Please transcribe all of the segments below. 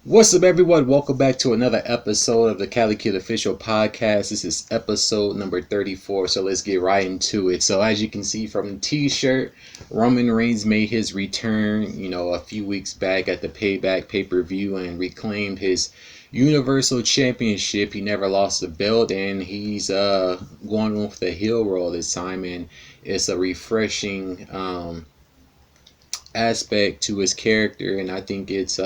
What's up, everyone? Welcome back to another episode of the Cali Kid Official Podcast. This is episode number 34, so let's get right into it. So, as you can see from the t-shirt, Roman Reigns made his return, a few weeks back at the Payback pay-per-view and reclaimed his Universal Championship. He never lost the belt, and he's going on with the heel roll this time, and it's a refreshing aspect to his character, and I think it's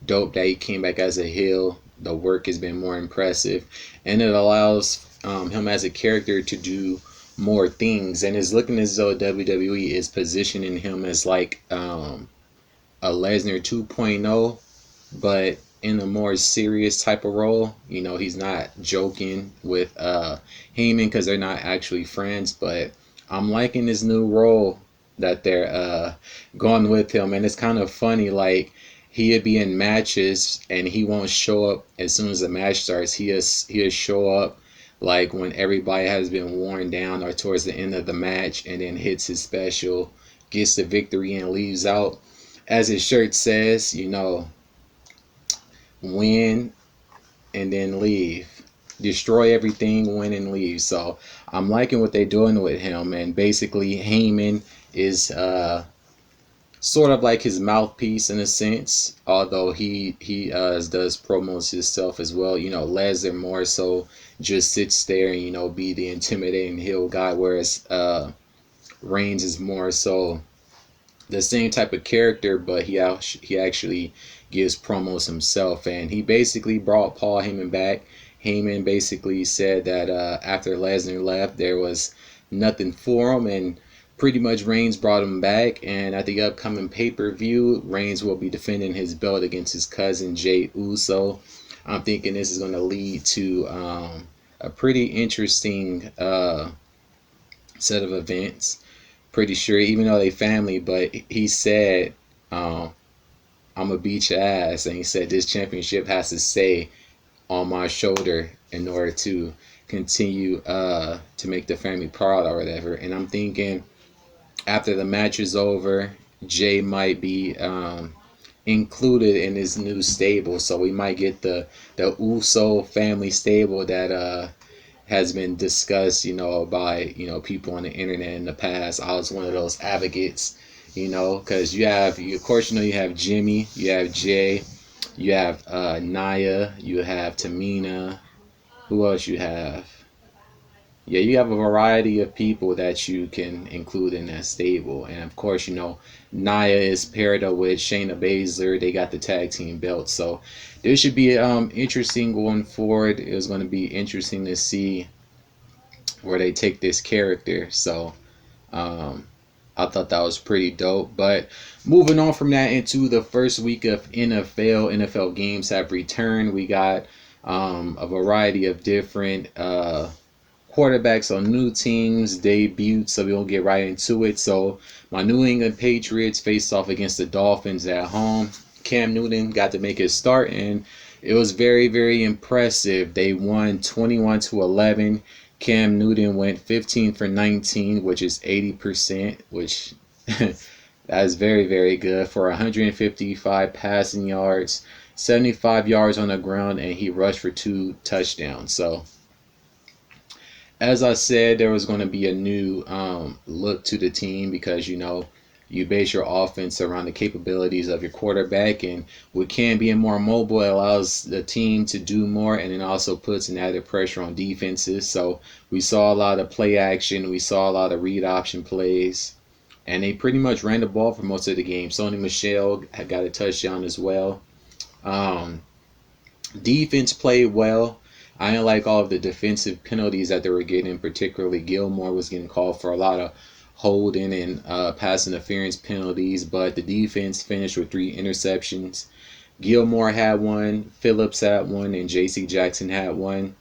dope that he came back as a heel. The work has been more impressive, and it allows him as a character to do more things. And it's looking as though WWE is positioning him as like a Lesnar 2.0, but in a more serious type of role. He's not joking with Heyman because they're not actually friends, but I'm liking this new role that they're going with him. And it's kind of funny, like he'd be in matches and he won't show up as soon as the match starts. He'll show up like when everybody has been worn down or towards the end of the match, and then hits his special, gets the victory, and leaves out. As his shirt says, win and then leave. Destroy everything, win and leave. So I'm liking what they're doing with him. And basically, Heyman is sort of like his mouthpiece in a sense, although he does promos himself as well. Lesnar more so just sits there and be the intimidating heel guy, whereas Reigns is more so the same type of character, but he actually gives promos himself. And he basically brought Paul Heyman back. Heyman basically said that after Lesnar left, there was nothing for him, and pretty much Reigns brought him back. And at the upcoming pay-per-view, Reigns will be defending his belt against his cousin Jey Uso. I'm thinking this is going to lead to a pretty interesting set of events. Pretty sure, even though they family, but he said, I'm gonna beat your ass, and he said this championship has to stay on my shoulder in order to continue to make the family proud or whatever. And I'm thinking after the match is over, Jay might be included in his new stable, so we might get the Uso family stable that has been discussed, by people on the internet in the past. I was one of those advocates, because you have Jimmy, you have Jay, you have Naya, you have Tamina. Who else you have? Yeah, you have a variety of people that you can include in that stable. And of course, Naya is paired up with Shayna Baszler. They got the tag team belt. So this should be interesting going forward. It was going to be interesting to see where they take this character. So I thought that was pretty dope. But moving on from that into the first week of NFL games have returned. We got a variety of different quarterbacks on new teams debuted, so we'll get right into it. So my New England Patriots faced off against the Dolphins at home. Cam Newton got to make his start, and it was very, very impressive. They won 21-11. Cam Newton went 15 for 19, which is 80%, which that is very, very good for 155 passing yards, 75 yards on the ground, and he rushed for 2 touchdowns. So as I said, there was going to be a new look to the team because, you base your offense around the capabilities of your quarterback. And with Cam being more mobile, it allows the team to do more, and it also puts an added pressure on defenses. So we saw a lot of play action. We saw a lot of read option plays. And they pretty much ran the ball for most of the game. Sony Michel had got a touchdown as well. Defense played well. I didn't like all of the defensive penalties that they were getting. Particularly Gilmore was getting called for a lot of holding and pass interference penalties. But the defense finished with 3 interceptions. Gilmore had 1, Phillips had 1, and J.C. Jackson had 1.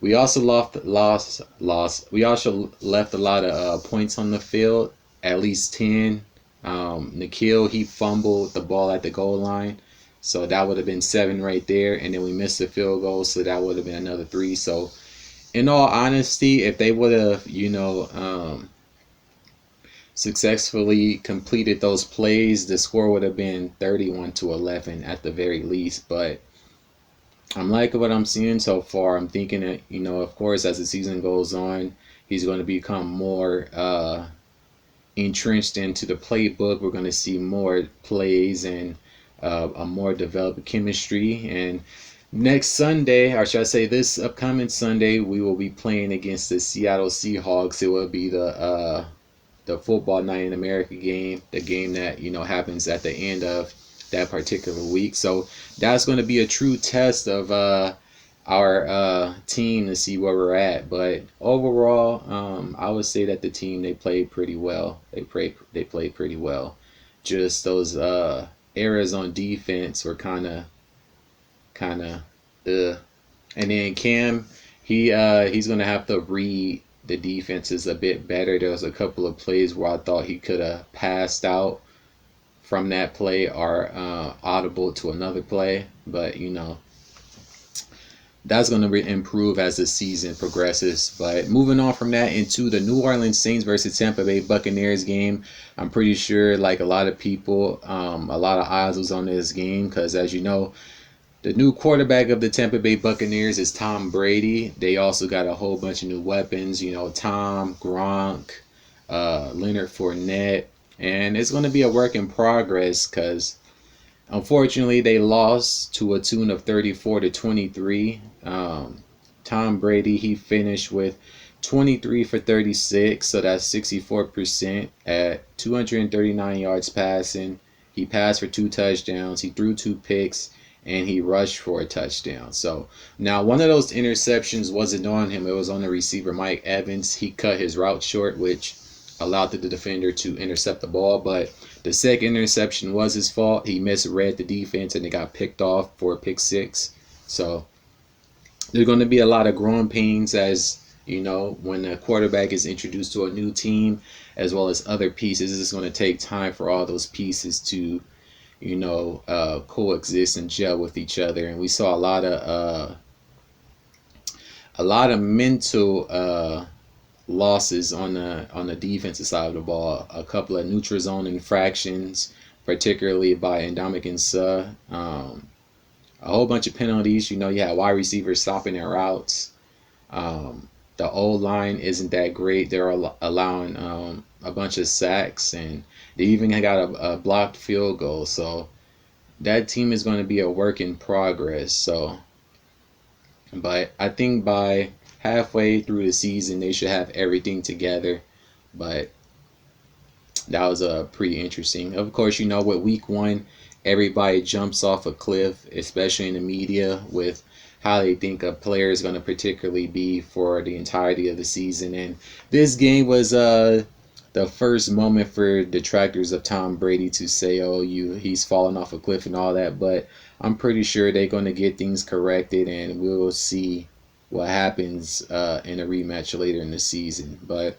We also We also left a lot of points on the field, at least 10. Nikhil, he fumbled the ball at the goal line. So that would have been 7 right there. And then we missed the field goal, so that would have been another 3. So in all honesty, if they would have, successfully completed those plays, the score would have been 31-11 at the very least. But I'm liking what I'm seeing so far. I'm thinking that, of course, as the season goes on, he's going to become more entrenched into the playbook. We're going to see more plays and a more developed chemistry. And next Sunday, or should I say this upcoming Sunday, we will be playing against the Seattle Seahawks. It will be the football night in America game, the game that happens at the end of that particular week. So that's going to be a true test of our team to see where we're at. But overall, I would say that the team, they played pretty well. They played pretty well. Just those errors on defense were kind of and then Cam, he's gonna have to read the defenses a bit better. There was a couple of plays where I thought he could have passed out from that play or audible to another play, but that's going to improve as the season progresses. But moving on from that into the New Orleans Saints versus Tampa Bay Buccaneers game, I'm pretty sure, like a lot of people, a lot of eyes was on this game because, as you know, the new quarterback of the Tampa Bay Buccaneers is Tom Brady. They also got a whole bunch of new weapons, Tom, Gronk, Leonard Fournette. And it's going to be a work in progress because, unfortunately, they lost to a tune of 34-23. Tom Brady, he finished with 23 for 36, so that's 64% at 239 yards passing. He passed for 2 touchdowns. He threw 2 picks. And he rushed for a touchdown. So now one of those interceptions wasn't on him. It was on the receiver, Mike Evans. He cut his route short, which allowed the defender to intercept the ball. But the second interception was his fault. He misread the defense and it got picked off for a pick 6. So there's going to be a lot of growing pains as, when a quarterback is introduced to a new team, as well as other pieces. It's going to take time for all those pieces to coexist and gel with each other. And we saw a lot of mental losses on the defensive side of the ball. A couple of neutral zone infractions, particularly by Ndamukong Suh. A whole bunch of penalties. You had wide receivers stopping their routes. The O-line isn't that great. They're allowing a bunch of sacks, and they even got a blocked field goal. So that team is going to be a work in progress. But I think by halfway through the season, they should have everything together. But that was pretty interesting. Of course, with week 1, everybody jumps off a cliff, especially in the media, with how they think a player is going to particularly be for the entirety of the season. And this game was the first moment for detractors of Tom Brady to say, oh, he's fallen off a cliff and all that. But I'm pretty sure they're going to get things corrected, and we'll see what happens in a rematch later in the season. But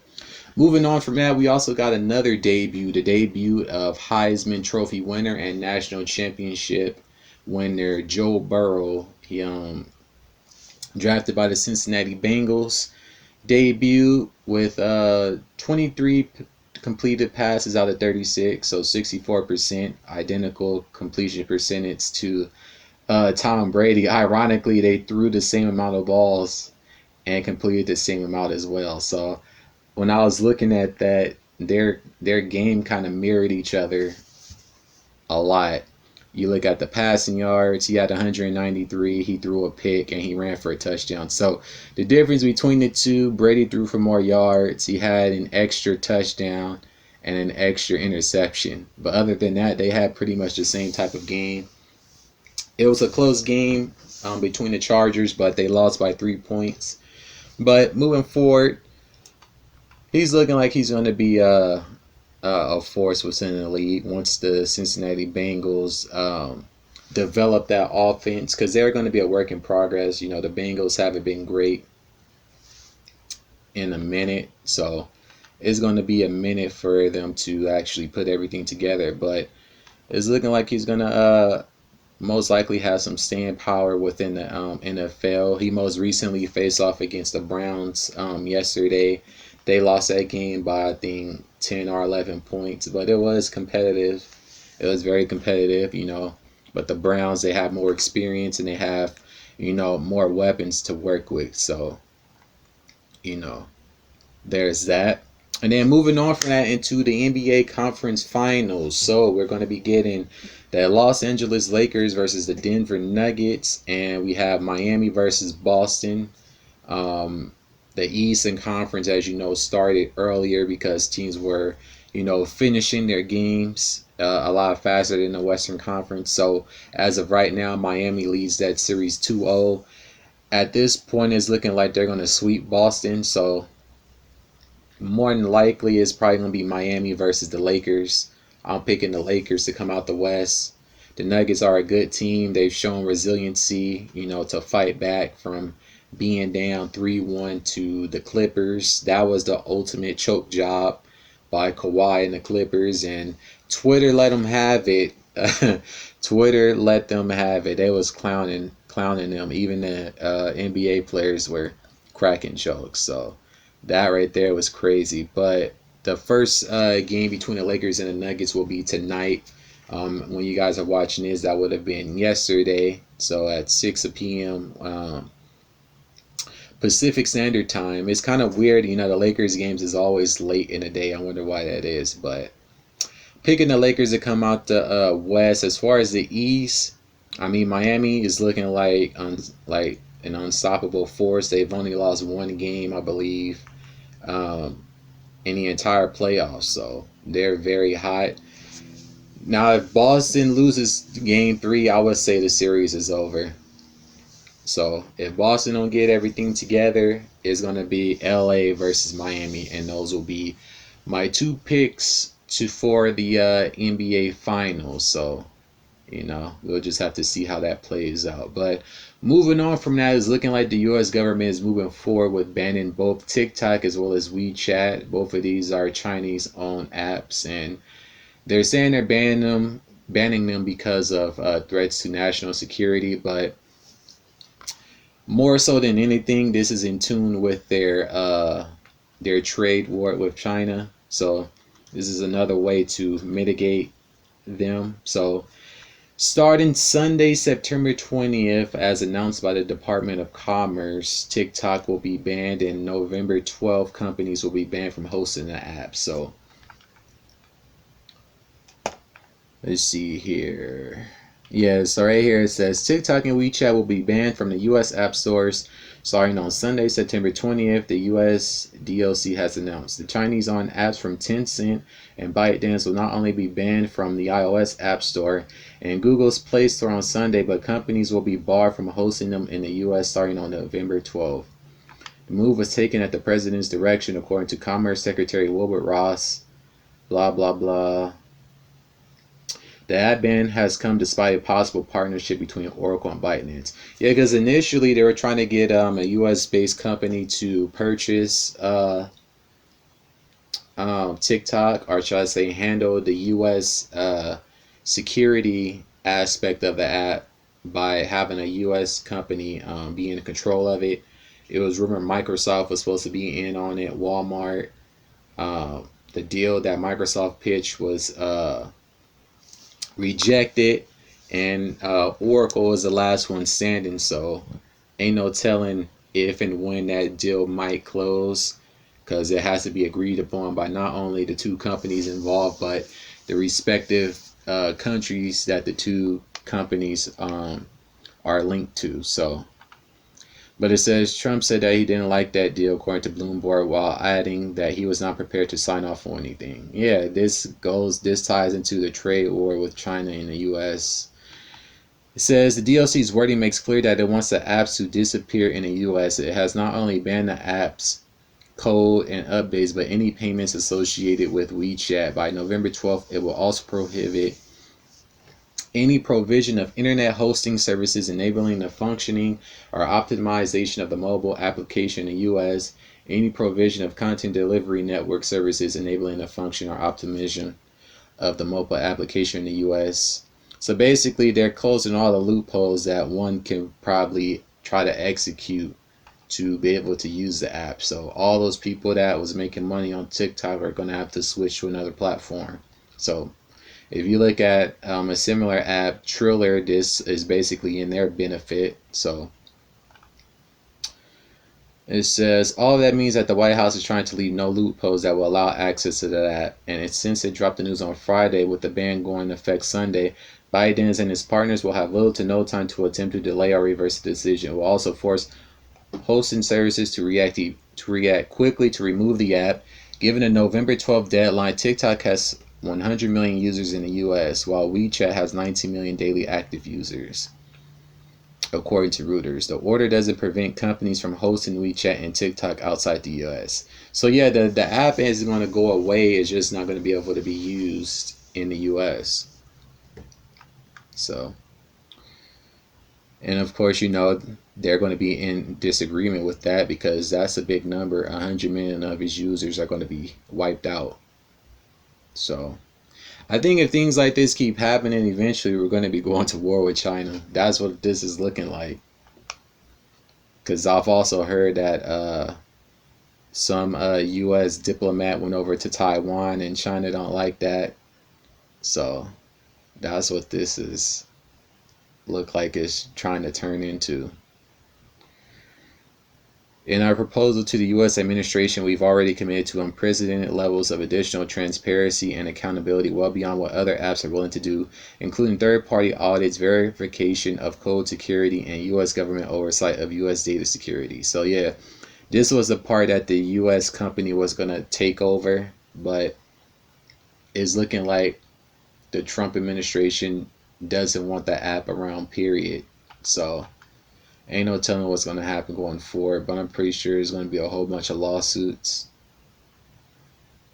moving on from that, we also got another debut, the debut of Heisman Trophy winner and national championship winner Joe Burrow. He drafted by the Cincinnati Bengals. Debut with 23 completed passes out of 36, so 64%, identical completion percentage to Tom Brady. Ironically, they threw the same amount of balls and completed the same amount as well. So when I was looking at that, their game kind of mirrored each other a lot. You look at the passing yards, he had 193, he threw a pick, and he ran for a touchdown. So the difference between the two, Brady threw for more yards, he had an extra touchdown and an extra interception. But other than that, they had pretty much the same type of game. It was a close game between the Chargers, but they lost by 3 points. But moving forward, he's looking like he's going to be a force within the league once the Cincinnati Bengals develop that offense, because they're going to be a work in progress. The Bengals haven't been great in a minute, so it's going to be a minute for them to actually put everything together. But it's looking like he's going to most likely have some staying power within the NFL. He most recently faced off against the Browns yesterday. They lost that game by, I think, 10 or 11 points, but it was competitive. It was very competitive, But the Browns, they have more experience and they have, more weapons to work with. So, you know, there's that. And then moving on from that into the NBA Conference Finals. So we're going to be getting the Los Angeles Lakers versus the Denver Nuggets, and we have Miami versus Boston. The Eastern Conference, as you know, started earlier because teams were, finishing their games a lot faster than the Western Conference. So as of right now, Miami leads that series 2-0. At this point, it's looking like they're going to sweep Boston. So more than likely, it's probably going to be Miami versus the Lakers. I'm picking the Lakers to come out the West. The Nuggets are a good team. They've shown resiliency, to fight back from being down 3-1 to the Clippers. That was the ultimate choke job by Kawhi and the Clippers, and Twitter let them have it. Twitter let them have it. They was clowning them. Even the NBA players were cracking jokes. So that right there was crazy. But the first game between the Lakers and the Nuggets will be tonight. When you guys are watching this, that would have been yesterday. So at 6 p.m. Pacific Standard Time. It's kind of weird, the Lakers games is always late in the day. I wonder why that is. But picking the Lakers to come out the West. As far as the East, I mean, Miami is looking like an unstoppable force. They've only lost one game, I believe, in the entire playoffs. So they're very hot. Now, if Boston loses game 3, I would say the series is over. So if Boston don't get everything together, it's going to be LA versus Miami. And those will be my 2 picks for the NBA Finals. So, we'll just have to see how that plays out. But moving on from that, it's looking like the U.S. government is moving forward with banning both TikTok as well as WeChat. Both of these are Chinese-owned apps, and they're saying they're banning them because of threats to national security. But more so than anything, this is in tune with their trade war with China. So this is another way to mitigate them. So starting Sunday, September 20th, as announced by the Department of Commerce, TikTok will be banned, and November 12th, companies will be banned from hosting the app. So let's see here. Yeah, so right here it says TikTok and WeChat will be banned from the U.S. app stores starting on Sunday, September 20th. The U.S. DLC has announced. The Chinese-owned apps from Tencent and ByteDance will not only be banned from the iOS App Store and Google's Play Store on Sunday, but companies will be barred from hosting them in the U.S. starting on November 12th. The move was taken at the president's direction, according to Commerce Secretary Wilbur Ross. Blah, blah, blah. The ad ban has come despite a possible partnership between Oracle and ByteDance. Yeah, because initially they were trying to get a U.S.-based company to purchase TikTok, or should I say handle the U.S. Security aspect of the app by having a U.S. company be in control of it. It was rumored Microsoft was supposed to be in on it, Walmart. The deal that Microsoft pitched was rejected, and Oracle is the last one standing, so ain't no telling if and when that deal might close, because it has to be agreed upon by not only the 2 companies involved, but the respective countries that the 2 companies are linked to. So, but it says Trump said that he didn't like that deal, according to Bloomberg, while adding that he was not prepared to sign off on anything. Yeah, this ties into the trade war with China and the U.S. It says the DLC's wording makes clear that it wants the apps to disappear in the U.S. It has not only banned the apps, code, and updates, but any payments associated with WeChat. By November 12th, it will also prohibit any provision of internet hosting services enabling the functioning or optimization of the mobile application in the U.S., any provision of content delivery network services enabling the function or optimization of the mobile application in the U.S. So basically, they're closing all the loopholes that one can probably try to execute to be able to use the app. So all those people that was making money on TikTok are going to have to switch to another platform. So if you look at a similar app, Triller, this is basically in their benefit. So it says, all of that means that the White House is trying to leave no loopholes that will allow access to that. And since it dropped the news on Friday with the ban going into effect Sunday, Biden and his partners will have little to no time to attempt to delay or reverse the decision. It will also force hosting services to react quickly to remove the app. Given a November 12th deadline, TikTok has 100 million users in the US, while WeChat has 19 million daily active users, according to Reuters. The order doesn't prevent companies from hosting WeChat and TikTok outside the US. So yeah, the app isn't going to go away. It's just not going to be able to be used in the US. So, and of course, they're going to be in disagreement with that because that's a big number. 100 million of his users are going to be wiped out. So I think if things like this keep happening, eventually we're going to be going to war with China. That's what this is looking like. Because I've also heard that some U.S. diplomat went over to Taiwan and China don't like that. So that's what this is look like it's trying to turn into. In our proposal to the U.S. administration, we've already committed to unprecedented levels of additional transparency and accountability well beyond what other apps are willing to do, including third-party audits, verification of code security, and U.S. government oversight of U.S. data security. So yeah, this was the part that the U.S. company was going to take over, but it's looking like the Trump administration doesn't want the app around, period. So ain't no telling what's going to happen going forward, but I'm pretty sure there's going to be a whole bunch of lawsuits.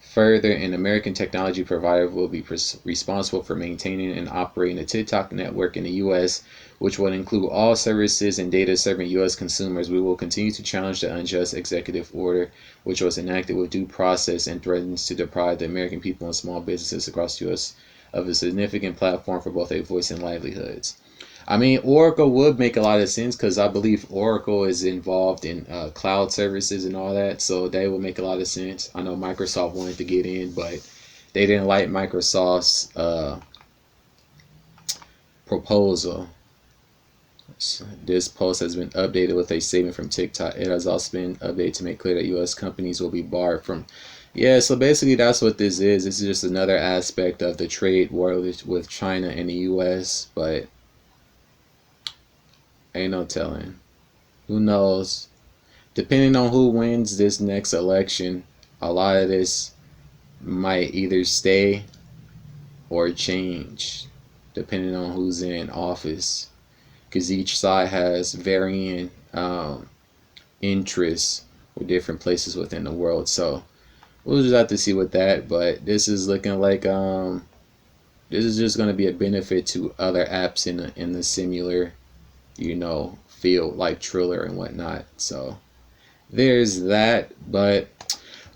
Further, an American technology provider will be responsible for maintaining and operating the TikTok network in the U.S., which will include all services and data serving U.S. consumers. We will continue to challenge the unjust executive order, which was enacted with due process and threatens to deprive the American people and small businesses across the U.S. of a significant platform for both a voice and livelihoods. I mean, Oracle would make a lot of sense because I believe Oracle is involved in cloud services and all that, so they will make a lot of sense. I know Microsoft wanted to get in, but they didn't like Microsoft's proposal. So this post has been updated with a statement from TikTok. It has also been updated to make clear that U.S. companies will be barred from. Yeah, so basically that's what this is. This is just another aspect of the trade war with China and the U.S., but ain't no telling. Who knows? Depending on who wins this next election, a lot of this might either stay or change, depending on who's in office. Because each side has varying interests with different places within the world. So we'll just have to see with that. But this is looking like this is just going to be a benefit to other apps in the similar field like Triller and whatnot. So there's that. But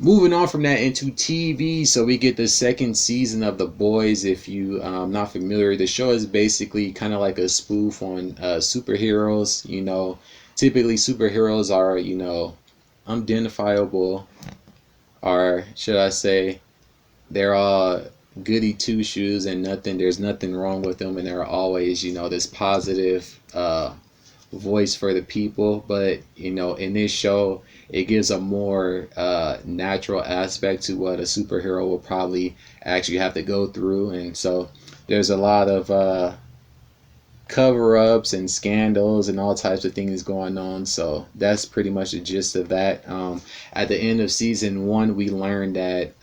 moving on from that into TV, so we get the second season of The Boys. If you not familiar, the show is basically kind of like a spoof on superheroes. Typically superheroes are unidentifiable, or should I say they're all goody two shoes and there's nothing wrong with them, and they're always this positive voice for the people. But in this show, it gives a more natural aspect to what a superhero will probably actually have to go through. And so there's a lot of cover-ups and scandals and all types of things going on. So that's pretty much the gist of that. At the end of season 1, we learned that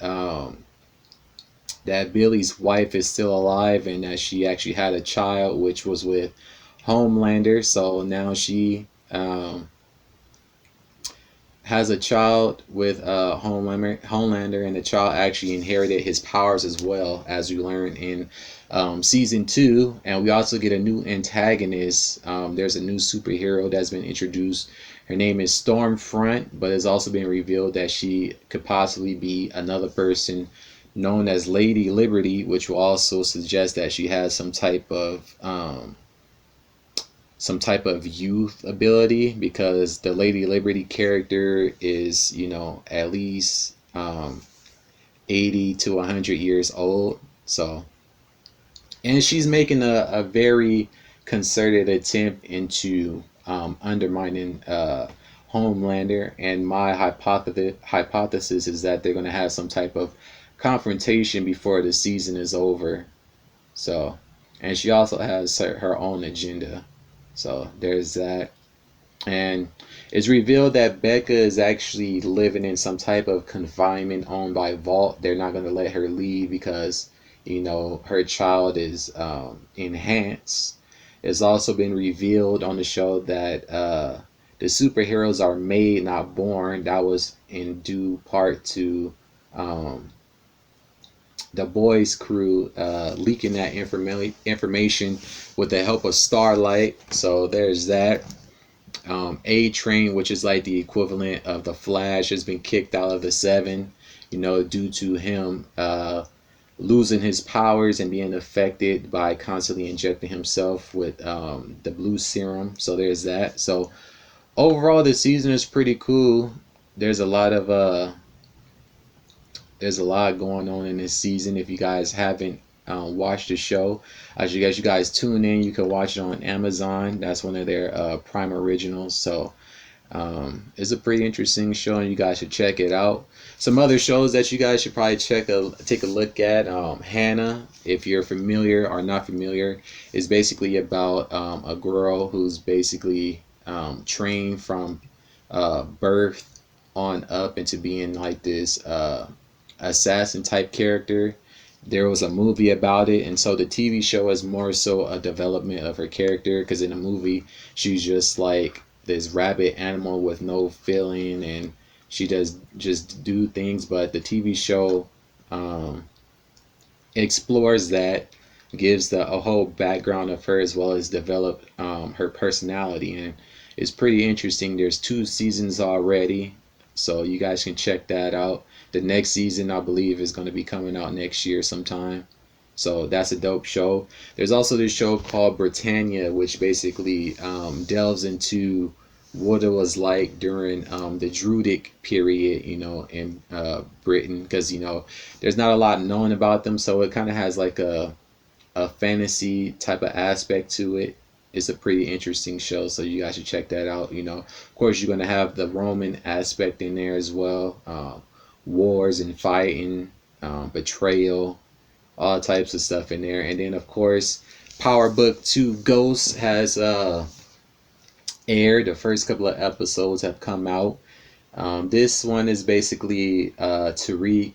that Billy's wife is still alive and that she actually had a child, which was with Homelander. So now she has a child with Homelander, and the child actually inherited his powers as well, as we learned in season 2. And we also get a new antagonist. There's a new superhero that's been introduced. Her name is Stormfront, but it's also been revealed that she could possibly be another person known as Lady Liberty, which will also suggest that she has some type of some type of youth ability, because the Lady Liberty character is, at least 80 to 100 years old. So, and she's making a very concerted attempt into undermining Homelander. And my hypothesis is that they're going to have some type of confrontation before the season is over. So, and she also has her own agenda. So there's that. And it's revealed that Becca is actually living in some type of confinement owned by Vault. They're not going to let her leave because, her child is enhanced. It's also been revealed on the show that the superheroes are made, not born. That was in due part to the boys' crew leaking that information with the help of Starlight. So there's that. A-Train, which is like the equivalent of the Flash, has been kicked out of the Seven, due to him losing his powers and being affected by constantly injecting himself with the blue serum. So there's that. So overall, the season is pretty cool. There's a lot going on in this season. If you guys haven't watched the show, I suggest you guys tune in. You can watch it on Amazon. That's one of their Prime originals. So it's a pretty interesting show, and you guys should check it out. Some other shows that you guys should probably take a look at. Hannah, if you're familiar or not familiar, is basically about a girl who's basically trained from birth on up into being like this assassin type character. There was a movie about it, and so the TV show is more so a development of her character, because in the movie she's just like this rabid animal with no feeling, and she does just do things. But the TV show explores that, gives a whole background of her, as well as develop her personality, and it's pretty interesting. There's 2 seasons already, so you guys can check that out. The next season, I believe, is going to be coming out next year sometime. So that's a dope show. There's also this show called Britannia, which basically delves into what it was like during the Druidic period, in Britain, because there's not a lot known about them, so it kind of has like a fantasy type of aspect to it. It's a pretty interesting show, so you guys should check that out. Of course, you're gonna have the Roman aspect in there as well, wars and fighting, betrayal, all types of stuff in there. And then, of course, Power Book 2 Ghosts has aired. The first couple of episodes have come out. This one is basically Tariq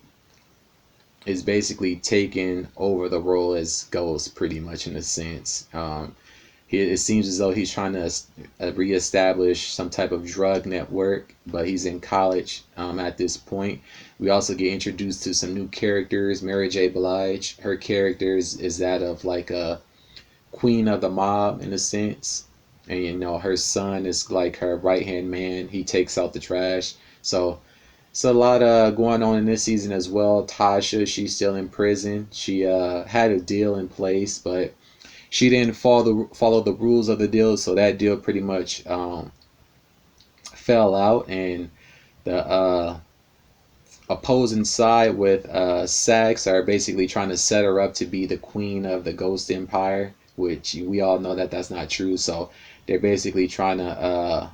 is basically taking over the role as Ghost, pretty much, in a sense. It seems as though he's trying to reestablish some type of drug network, but he's in college at this point. We also get introduced to some new characters. Mary J. Blige, her character is that of like a queen of the mob, in a sense. And her son is like her right-hand man. He takes out the trash. So it's a lot going on in this season as well. Tasha, she's still in prison. She had a deal in place, but she didn't follow the rules of the deal, so that deal pretty much fell out, and the opposing side with Sax are basically trying to set her up to be the queen of the Ghost Empire, which we all know that that's not true. So they're basically trying to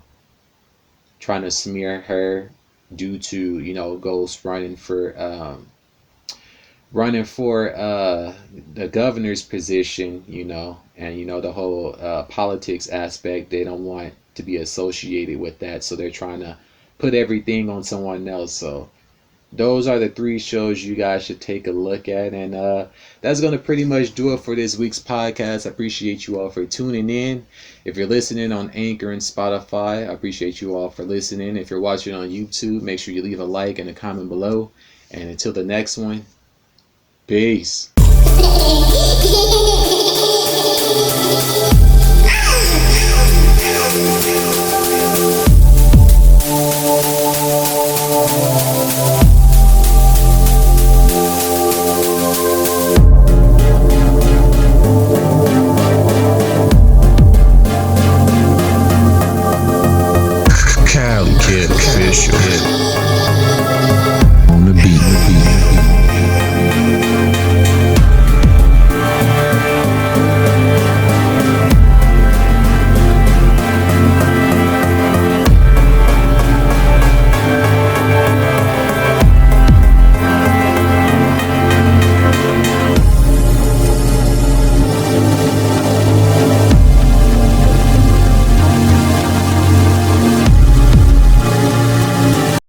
smear her due to Ghost running for the governor's position, and the whole politics aspect. They don't want to be associated with that, so they're trying to put everything on someone else. So those are the 3 shows you guys should take a look at, and that's going to pretty much do it for this week's podcast. I appreciate you all for tuning in. If you're listening on Anchor and Spotify, I appreciate you all for listening. If you're watching on YouTube, make sure you leave a like and a comment below, and until the next one, peace.